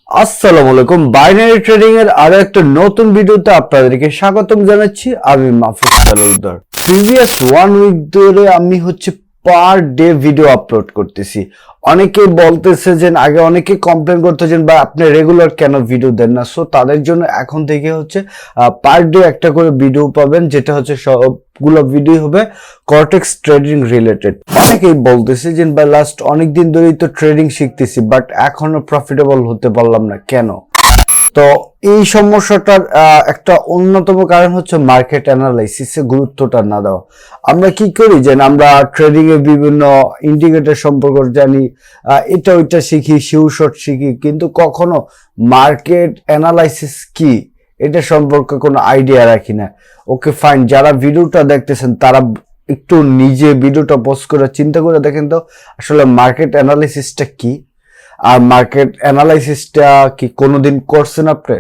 আসসালামু আলাইকুম। Binary trading এর আরো একটা নতুন ভিডিওতে আপনাদেরকে স্বাগতম জানাচ্ছি। আমি মাহফুজ তালুকদার। প্রিভিয়াস 1 উইক ধরে আমি পার ডে ভিডিও আপলোড করতেছি। অনেকেই বলতেছে যে আগে অনেকে কমপ্লেন করতেছেন বা আপনি রেগুলার কেন ভিডিও দেন না। সো তাদের জন্য এখন থেকে পার ডে একটা করে ভিডিও পাবেন, যেটা সবগুলো ভিডিও হবে কর্টেক্স ট্রেডিং রিলেটেড। অনেকেই বলতেছে যে ভাই লাস্ট অনেক দিন ধরেই তো ট্রেডিং শিখতেছি বাট এখনো প্রফিটেবল হতে পারলাম না কেন। তো এই সমস্যাটার একটা অন্যতম কারণ হচ্ছে মার্কেট অ্যানালাইসিসে গুরুত্বটা না দেওয়া। আমরা কি করি যে আমরা ট্রেডিং এর বিভিন্ন ইন্ডিকেটর সম্পর্কে জানি, এটা ওইটা শিখি, শিউশট শিখি, কিন্তু কখনো মার্কেট অ্যানালাইসিস কি এটা সম্পর্কে কোনো আইডিয়া রাখি না। ওকে ফাইন, যারা ভিডিওটা দেখতেছেন তারা একটু নিজে ভিডিওটা পজ করে চিন্তা করে দেখেন তো আসলে মার্কেট অ্যানালাইসিসটা কি। আর মার্কেট অ্যানালাইসিসটা কি কোনোদিন করছেন আপনি?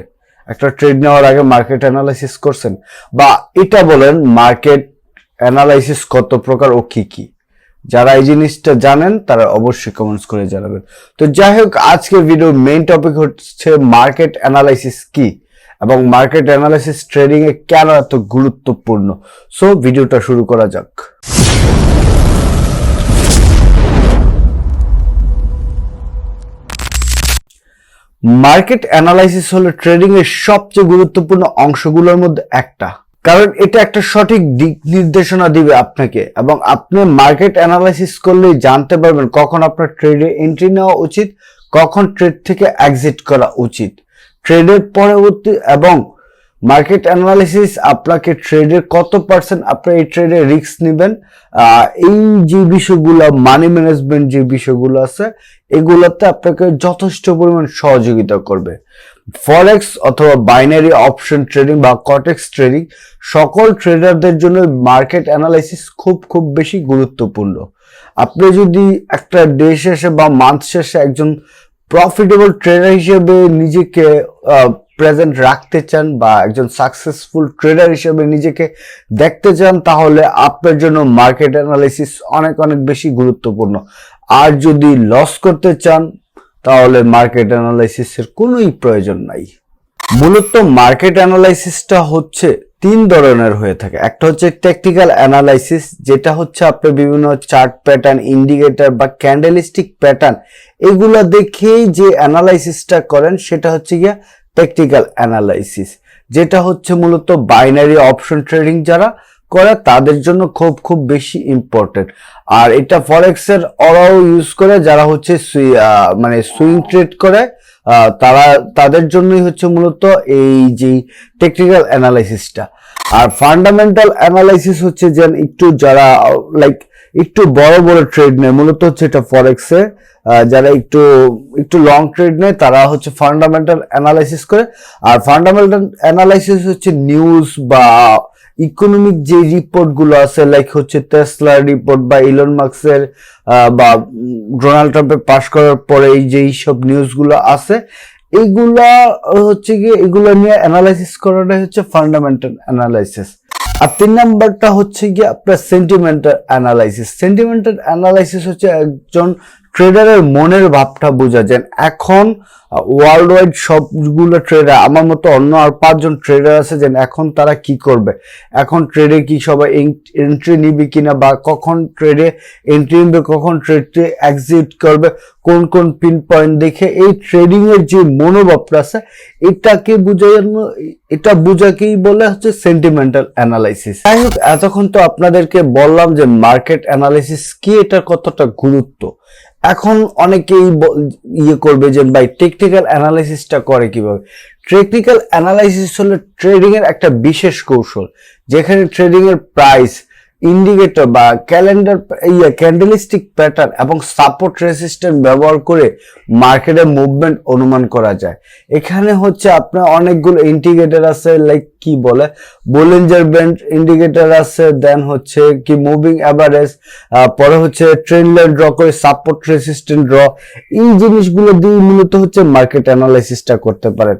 একটা ট্রেড নেওয়ার আগে মার্কেট অ্যানালাইসিস করছেন? বা এটা বলেন মার্কেট অ্যানালাইসিস কত প্রকার ও কি কি? যারা এই জিনিসটা জানেন তারা অবশ্যই কমেন্টস করে জানাবেন। তো যাই হোক, আজকের ভিডিওর মেইন টপিক হচ্ছে মার্কেট অ্যানালাইসিস কি এবং মার্কেট অ্যানালাইসিস ট্রেডিং এ কেন এত গুরুত্বপূর্ণ। সো ভিডিওটা শুরু করা যাক। মার্কেট অ্যানালাইসিস হলো ট্রেডিং এর সবচেয়ে গুরুত্বপূর্ণ অংশগুলোর মধ্যে একটা, কারণ এটা একটা সঠিক দিক নির্দেশনা দিবে আপনাকে, এবং আপনি মার্কেট অ্যানালাইসিস করলেই জানতে পারবেন কখন আপনার ট্রেডে এন্ট্রি নেওয়া উচিত, কখন ট্রেড থেকে এক্সিট করা উচিত, ট্রেডের পরবর্তী, এবং মার্কেট অ্যানালাইসিস আপনাকে ট্রেডের কত পার্সেন্ট আপনি এই ট্রেডে রিস্ক নেবেন, এই যে বিষয়গুলো, মানি ম্যানেজমেন্ট যে বিষয়গুলো আছে, এগুলোতে আপনাকে যথেষ্ট পরিমাণ সহযোগিতা করবে। ফরেক্স অথবা বাইনারি অপশন ট্রেডিং বা কটেক্স ট্রেডিং সকল ট্রেডারদের জন্য মার্কেট অ্যানালাইসিস খুব বেশি গুরুত্বপূর্ণ। আপনি যদি একটা ডে শেষে বা মান্থ শেষে একজন প্রফিটেবল ট্রেডার হিসেবে নিজেকে প্রেজেন্ট রাখতে চান বা একজন সাকসেসফুল ট্রেডার হিসেবে নিজেকে দেখতে চান, তাহলে আপনার জন্য মার্কেট অ্যানালাইসিস অনেক বেশি গুরুত্বপূর্ণ। আর যদি লস করতে চান তাহলে মার্কেট অ্যানালাইসিসের কোনোই প্রয়োজন নাই। মূলত মার্কেট অ্যানালাইসিসটা হচ্ছে 3 ধরনের হয়ে থাকে। একটা হচ্ছে টেকনিক্যাল অ্যানালাইসিস, যেটা হচ্ছে আপনি বিভিন্ন চার্ট প্যাটার্ন, ইন্ডিকেটর বা ক্যান্ডেলস্টিক প্যাটার্ন এগুলা দেখেই যে অ্যানালাইসিসটা করেন সেটা হচ্ছে গিয়া টেকনিক্যাল অ্যানালাইসিস, যেটা হচ্ছে মূলত বাইনারি অপশন ট্রেডিং যারা করে তাদের জন্য খুব বেশি ইম্পর্টেন্ট। আর এটা ফরেক্স এর ওরাও ইউজ করে, যারা হচ্ছে মানে সুইং ট্রেড করে তাদের জন্যই হচ্ছে মূলত এই যে টেকনিক্যাল অ্যানালাইসিসটা। আর ফান্ডামেন্টাল অ্যানালাইসিস হচ্ছে যে একটু যারা একটু বড় ট্রেড নেয়, মূলত হচ্ছে এটা ফরেক্সে যারা একটু লং ট্রেড নেয় তারা হচ্ছে ফান্ডামেন্টাল অ্যানালাইসিস করে। আর ফান্ডামেন্টাল অ্যানালাইসিস হচ্ছে নিউজ বা ইকোনমিক যে রিপোর্ট গুলো আছে, লাইক হচ্ছে টেসলার রিপোর্ট বা ইলন মাস্কের বা ডোনাল্ড ট্রাম্পের পাস করার পরে এই যে সব নিউজ গুলো আছে, এইগুলা হচ্ছে গিয়ে এগুলো নিয়ে অ্যানালাইসিস করাটাই হচ্ছে ফান্ডামেন্টাল অ্যানালাইসিস। আর 3 নাম্বারটা হচ্ছে গিয়ে আপনার সেন্টিমেন্টাল অ্যানালাইসিস। সেন্টিমেন্টাল অ্যানালাইসিস হচ্ছে একজন ট্রেডারের মনের ভাবটা বোঝা যায়। এখন ওয়ার্ল্ড ওয়াইড সবগুলো ট্রেডার, আমার মতো অন্য আর 5 জন ট্রেডার আছে যে এখন তারা কি করবে, এখন ট্রেডে কি সবাই এন্ট্রি নিবে কিনা, বা কখন ট্রেডে এন্ট্রি নিবে, কখন ট্রেডে এক্সিট করবে, কোন পিন পয়েন্ট দেখে এই ট্রেডিং এর যে মনোভাবটা আছে এটাকে বোঝানো, এটা বোঝাকেই বলে হচ্ছে সেন্টিমেন্টাল অ্যানালাইসিস। যাই হোক, এতক্ষণ তো আপনাদেরকে বললাম যে মার্কেট অ্যানালাইসিস কি, এটার কতটা গুরুত্ব। এখন অনেকেই করবে যে ভাই টেকনিক্যাল অ্যানালাইসিসটা করে কিভাবে। টেকনিক্যাল অ্যানালাইসিস হলো ট্রেডিং এর একটা বিশেষ কৌশল, যেখানে ট্রেডিং এর প্রাইস, ইন্ডিকেটর বা ক্যান্ডেলস্টিক প্যাটার্ন এবং সাপোর্ট রেজিস্ট্যান্স ব্যবহার করে মার্কেটের মুভমেন্ট অনুমান করা যায়। এখানে হচ্ছে আপনার অনেকগুলো ইন্ডিকেটর আছে, লাইক কি বলে বোলিঞ্জার ব্যান্ড ইন্ডিকেটর আছে, দেন হচ্ছে কি মুভিং অ্যাভারেজ, পরে হচ্ছে ট্রেন্ড লাইন ড্র করে সাপোর্ট রেজিস্ট্যান্স ড্র, এই জিনিসগুলো দিয়ে মূলত হচ্ছে মার্কেট অ্যানালাইসিসটা করতে পারেন।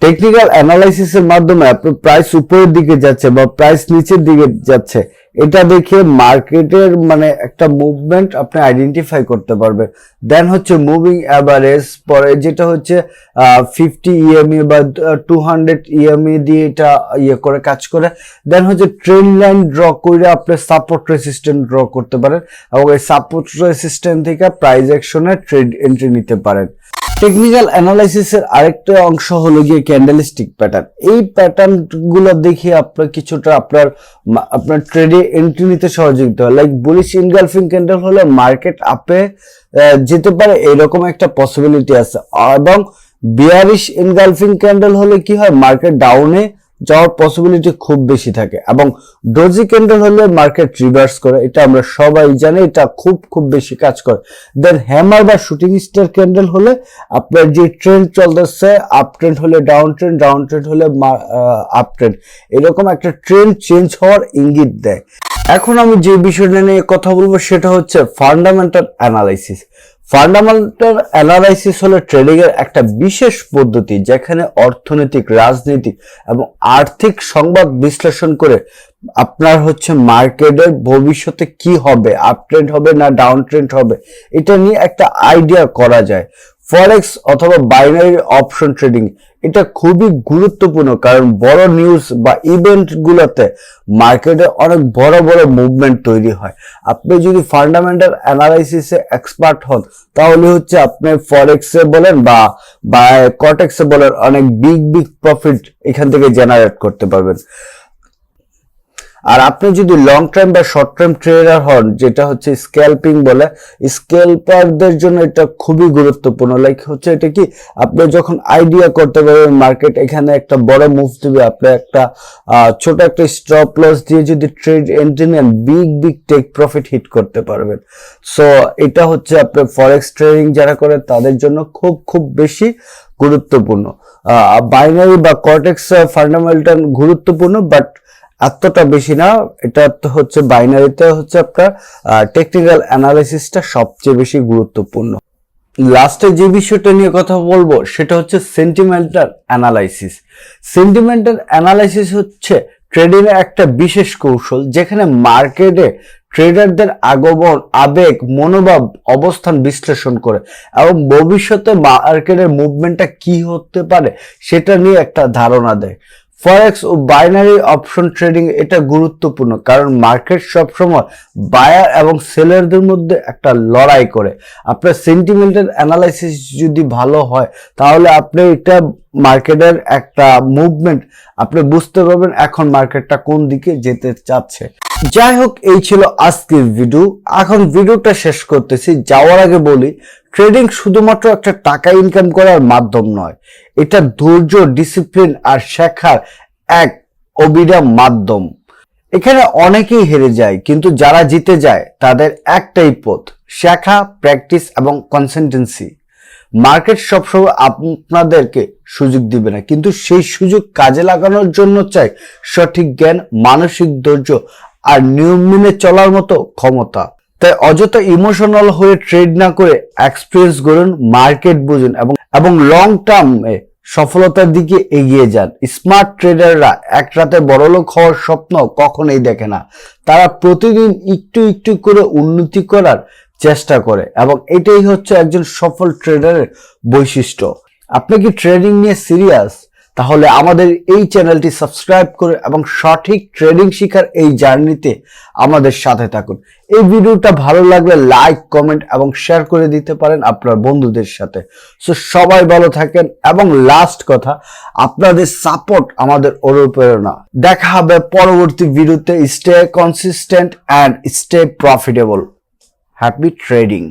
টেকনিক্যাল অ্যানালাইসিসের মাধ্যমে আপনার প্রাইস উপরের দিকে যাচ্ছে বা প্রাইস নিচের দিকে যাচ্ছে, এটা দেখে মার্কেটের মানে একটা মুভমেন্ট আপনি আইডেন্টিফাই করতে পারবেন। দেন হচ্ছে মুভিং অ্যাভারেজ, পরে যেটা হচ্ছে 50 ইএমই বা 200 ইএমই দিয়ে এটা করে কাজ করে। দেন হচ্ছে ট্রেন্ড লাইন ড্র করে আপনি সাপোর্ট রেসিস্ট্যান্ট ড্র করতে পারেন এবং এই সাপোর্ট রেসিস্ট্যান্ট থেকে প্রাইস অ্যাকশনে ট্রেড এন্ট্রি নিতে পারেন। টেকনিক্যাল অ্যানালাইসিসের আরেকটা অংশ হলো গিয়ে ক্যান্ডেলস্টিক প্যাটার্ন। এই প্যাটার্ন গুলো দেখে আপনার কিছুটা আপনার ট্রেডে এন্ট্রি নিতে সহযোগিতা হয়। লাইক বুলিশ ইনগালফিং ক্যান্ডেল হলে মার্কেট আপে যেতে পারে, এরকম একটা পসিবিলিটি আছে। এবং বিয়ারিশ ইনগালফিং ক্যান্ডেল হলে কি হয়, মার্কেট ডাউনে যাওয়ার পসিবিলিটি খুব বেশি থাকে। এবং ডোজি ক্যান্ডেল হলে মার্কেট রিভার্স করে, এটা আমরা সবাই জানি, এটা খুব বেশি কাজ করে। দেন হ্যামার বা শুটিং স্টার ক্যান্ডেল হলে আপনার যে ট্রেন্ড চলতেছে, আপ ট্রেন্ড হলে ডাউন ট্রেন্ড, ডাউন ট্রেন্ড হলে আপ ট্রেন্ড, এরকম একটা ট্রেন্ড চেঞ্জ হওয়ার ইঙ্গিত দেয়। এখন আমি যে বিষয়টা নিয়ে কথা বলবো সেটা হচ্ছে ফান্ডামেন্টাল অ্যানালাইসিস। ফান্ডামেন্টাল অ্যানালাইসিস হলো ট্রেডিং এর একটা বিশেষ পদ্ধতি যেখানে অর্থনৈতিক, রাজনৈতিক এবং আর্থিক সংবাদ বিশ্লেষণ করে আপনার হচ্ছে মার্কেটের ভবিষ্যতে কি হবে, আপ ট্রেন্ড হবে না ডাউন ট্রেন্ড হবে, এটা নিয়ে একটা আইডিয়া করা যায়। ফরেক্স অথবা বাইনারি অপশন ট্রেডিং এটা খুবই গুরুত্বপূর্ণ, কারণ বড় নিউজ বা ইভেন্ট গুলোতে মার্কেটে অনেক বড় মুভমেন্ট তৈরি হয়। আপনি যদি ফান্ডামেন্টাল অ্যানালাইসিসে এক্সপার্ট হন তাহলে হচ্ছে আপনি ফরেক্সে বলেন বা কটেক্সে বলেন অনেক বিগ প্রফিট এখান থেকে জেনারেট করতে পারবেন। আর আপনি যদি লং টাইম বা শর্ট টাইম ট্রেডার হন, যেটা হচ্ছে স্ক্যাল্পিং বলে, স্ক্যাল্পারদের জন্য এটা খুবই গুরুত্বপূর্ণ। লাইক হচ্ছে এটা কি, আপনি যখন আইডিয়া করতে পারবেন মার্কেট এখানে একটা বড় মুভ দিবে, আপনি একটা ছোট একটা স্টপ লস দিয়ে যদি ট্রেড এন্ট্রি নেন, বিগ টেক প্রফিট হিট করতে পারবেন। সো এটা হচ্ছে আপনার ফরেক্স ট্রেডিং যারা করে তাদের জন্য খুব বেশি গুরুত্বপূর্ণ। বাইনারি বা কর্টেক্স ফান্ডামেন্টাল গুরুত্বপূর্ণ, বাট এতটা বেশি না। এটা তো হচ্ছে বাইনারিতে হচ্ছে আপনার টেকনিক্যাল অ্যানালাইসিসটা সবচেয়ে বেশি গুরুত্বপূর্ণ। লাস্টে যে বিষয়টা নিয়ে কথা বলবো সেটা হচ্ছে সেন্টিমেন্টাল অ্যানালাইসিস। সেন্টিমেন্টাল অ্যানালাইসিস হচ্ছে ট্রেডিং এর একটা বিশেষ কৌশল যেখানে মার্কেটে ট্রেডারদের আগমন, আবেগ, মনোভাব, অবস্থান বিশ্লেষণ করে এবং ভবিষ্যতে মার্কেটের মুভমেন্টটা কি হতে পারে সেটা নিয়ে একটা ধারণা দেয়। ফরেক্স ও বাইনারি অপশন ট্রেডিং এটা গুরুত্বপূর্ণ কারণ মার্কেট সবসময় বায়ার এবং সেলারদের মধ্যে একটা লড়াই করে। আপনার সেন্টিমেন্টাল অ্যানালাইসিস যদি ভালো হয় তাহলে আপনি এটা মার্কেটের একটা মুভমেন্ট আপনি বুঝতে পারবেন এখন মার্কেটটা কোন দিকে যেতে চাচ্ছে। যাই হোক, এই ছিল আজকের ভিডিও। এখন ভিডিওটা শেষ করতেছি, যাওয়ার আগে বলি ট্রেডিং শুধুমাত্র একটা টাকা ইনকাম করার মাধ্যম নয়, এটা ধৈর্য, ডিসিপ্লিন আর শেখার এক অবিরাম মাধ্যম। এখানে অনেকেই হেরে যায়, কিন্তু যারা জিতে যায় তাদের একটাই পথ, শেখা, প্র্যাকটিস এবং কনসিস্টেন্সি। মার্কেট সবসময় আপনাদেরকে সুযোগ দিবে না, কিন্তু সেই সুযোগ কাজে লাগানোর জন্য চাই সঠিক জ্ঞান, মানসিক ধৈর্য আর নিয়ম মেনে চলার মতো ক্ষমতা। তাই অযথা ইমোশনাল হয়ে ট্রেড না করে এক্সপিরিয়েন্স গড়ুন, মার্কেট বুঝুন এবং লং টার্মে সফলতার দিকে এগিয়ে যান। স্মার্ট ট্রেডাররা এক রাতে বড়লোক হওয়ার স্বপ্ন কখনোই দেখে না, তারা প্রতিদিন একটু করে উন্নতি করার চেষ্টা করে এবং এটাই হচ্ছে একজন সফল ট্রেডারের বৈশিষ্ট্য। আপনি কি ট্রেডিং নিয়ে সিরিয়াস? তাহলে আমাদের এই চ্যানেলটি সাবস্ক্রাইব করে এবং সঠিক ট্রেডিং শেখার এই জার্নিতে আমাদের সাথে থাকুন। এই ভিডিওটা ভালো লাগলে লাইক, কমেন্ট এবং শেয়ার করে দিতে পারেন আপনার বন্ধুদের সাথে। সো সবাই ভালো থাকেন এবং লাস্ট কথা, আপনাদের সাপোর্ট আমাদের অনুপ্রেরণা। দেখা হবে পরবর্তী ভিডিওতে। Stay consistent and stay profitable. Happy trading.